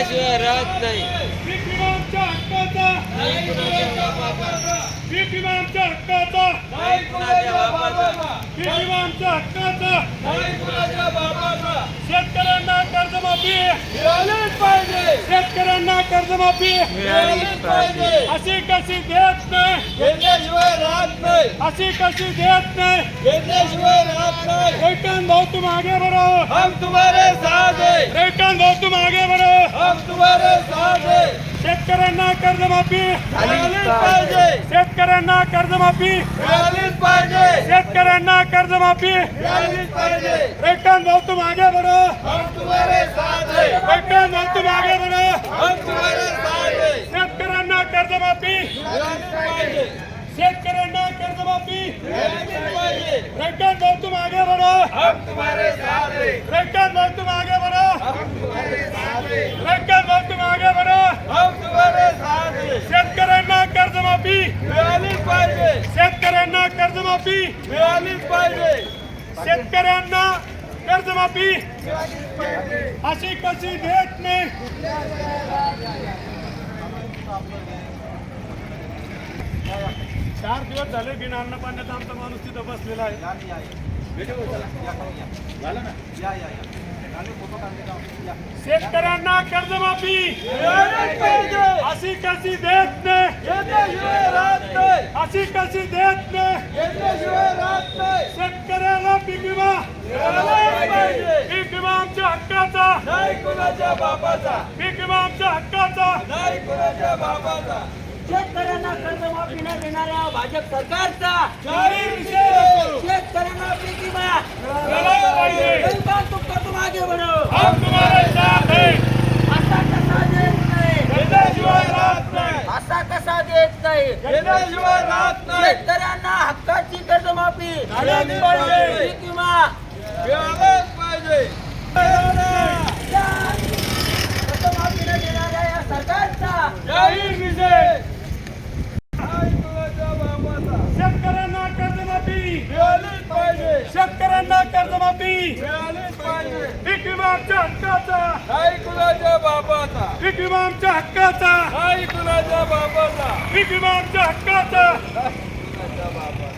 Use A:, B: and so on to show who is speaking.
A: घेतल्याशिवाय राहत नाही.
B: पीक विमा आमच्या हक्काचा,
A: नाही कुणाच्या बापाचा,
B: पीक विमा आमच्या हक्काचा,
A: नाही कुणाच्या बापाचा,
B: पीक विमा आमच्या हक्काचा.
A: नाही कुणाच्या बापाचा.
B: शेतकऱ्यांना कर्जमाफी
A: मिळालीच पाहिजे,
B: शेतकऱ्यांना कर्जमाफी
A: मिळालीच पाहिजे.
B: अशी कशी देत नाही,
A: घेतल्याशिवाय राहत नाही,
B: अशी कशी देत नाही.
A: घेतल्याशिवाय राहत नाही.
B: रेटन भाऊ तुम आगे बढ़ो,
A: हम तुम्हारे साथ है,
B: रेटन भाऊ तुम आगे बढ़ो.
A: हम तुम्हारे साथ है.
B: शेतकऱ्यांना कर्जमाफी
A: मिळालीच पाहिजे,
B: शेतकऱ्यांना कर्जमाफी
A: मिळालीच पाहिजे,
B: शेतकऱ्यांना कर्जमाफी.
A: मिळालीच पाहिजे.
B: रेटन भाऊ तुम आगे बढ़ो,
A: हम तुम्हारे साथ है,
B: रेटन भाऊ तुम आगे बढ़ो.
A: हम तुम्हारे साथ है.
B: शेतकऱ्यांना कर्जमाफी,
A: मिळालीच पाहिजे,
B: शेतकऱ्यांना कर्जमाफी.
A: मिळालीच पाहिजे.
B: रेटन भाऊ तुम आगे बढ़ो,
A: हम तुम्हारे साथ है,
B: रेटन भाऊ तुम आगे बढ़ो,
A: हम तुम्हारे साथ है,
B: रेटन भाऊ तुम आगे बढ़ो.
A: हम तुम्हारे साथ है.
B: शेतकऱ्यांना कर्जमाफी,
A: मिळालीच पाहिजे,
B: शेतकऱ्यांना कर्जमाफी,
A: मिळालीच पाहिजे.
B: शेतकऱ्यांना कर्जमाफी अशी कशी देत नाही. चार दिवस झाले बिन अन्न पाण्याचा आमचा माणूस तिथं बसलेला आहे. शेतकऱ्यांना कर्जमाफी
A: मिळालीच पाहिजे,
B: अशी कशी देत नाही,
A: घेतल्याशिवाय राहत नाही,
B: अशी कशी देत नाही.
A: घेतल्याशिवाय राहत नाही.
B: शेतकऱ्याला पीक विमा,
A: मिळालीच पाहिजे,
B: पीक विमा आमच्या हक्काचा,
A: नाही कुणाच्या बापाचा,
B: पीक विमा आमच्या हक्काचा.
A: नाही कुणाच्या बापाचा.
C: शेतकऱ्यांना कर्जमाफी न देणाऱ्या भाजप सरकारचा
B: जाहीर निषेध
C: शेतकऱ्यांना पीक विमा
B: मिळाला पाहिजे.
C: बिलकुल तुम आगे बढ़ो.
B: हम तुम्हारे साथ है,
C: असा कसा देत नाही,
B: घेतल्याशिवाय राहत नाही.
C: असा कसा देत नाही.
A: घेतल्याशिवाय राहत नाही.
C: शेतकऱ्यांना हक्काची कर्जमाफी,
B: मिळालीच पाहिजे.
C: पीक विमा
A: मिळालंच पाहिजे.
C: कर्जमाफी न देणाऱ्या या सरकारचा
B: जाहीर निषेध.
A: नाही कुणाच्या बापाचा.
B: शेतकऱ्यांना कर्जमाफी,
A: मिळालीच पाहिजे,
B: शेतकऱ्यांना कर्जमाफी.
A: मिळालीच पाहिजे.
B: पीक विमा आमच्या हक्काचा,
A: नाही कुणाच्या बापाचा,
B: पीक विमा आमच्या हक्काचा,
A: नाही कुणाच्या बापाचा,
B: पीक विमा आमच्या हक्काचा.
A: कुणाच्या बापाचा.